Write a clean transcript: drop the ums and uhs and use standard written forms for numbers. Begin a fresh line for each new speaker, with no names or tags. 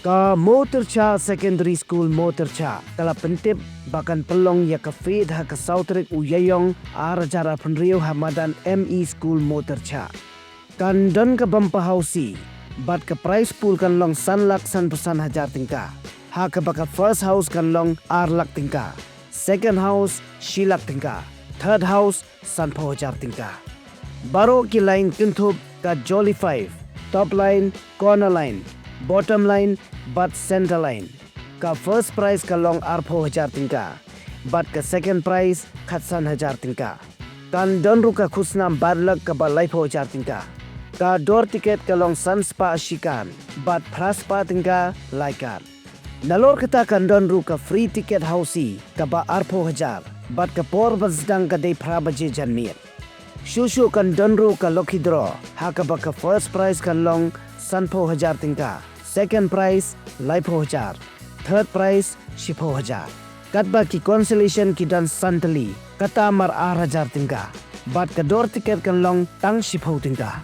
Ka Mowtyrshiah Secondary School Mowtyrshiah kala pentip bahkan pelong ya ka feed ha ka sautrik uyayong arajara penriu hamadan ME School Mowtyrshiah. Kan don ka bampa Housie, bat ka prize pool kan long sanlak san pesan Hajar Tyngka. Ha ka baka first house kan long arlak Tyngka. Second house shilak Tyngka. Third house sanpo Hajar Tyngka. Baro ki line kinthub ka Jolly 5. Top line, corner line, bottom line, but center line. Ka first prize ka long arpo Hajar Tyngka. But ka second prize khatsan Hajar Tyngka. Kan donru ka Khusnam badlak ka ba laipo Hajar Tyngka. Ka door ticket ka long san spa ashikan. But praspa Tyngka laikar. Nalor kata kan donru ka free ticket Housie ka ba arpo Hajar. But ka por bazdang ka day prabaje janmir. Shushu kan donru ka lucky draw. Haka ba ka first prize kan long sanpo Hajar Tyngka. Second prize laipo Hajar. Third prize shipo Hajar. Katba ki consolation ki dan santali kata mar Hajar Tyngka. But ka door ticket kan long tang shipo Tyngka.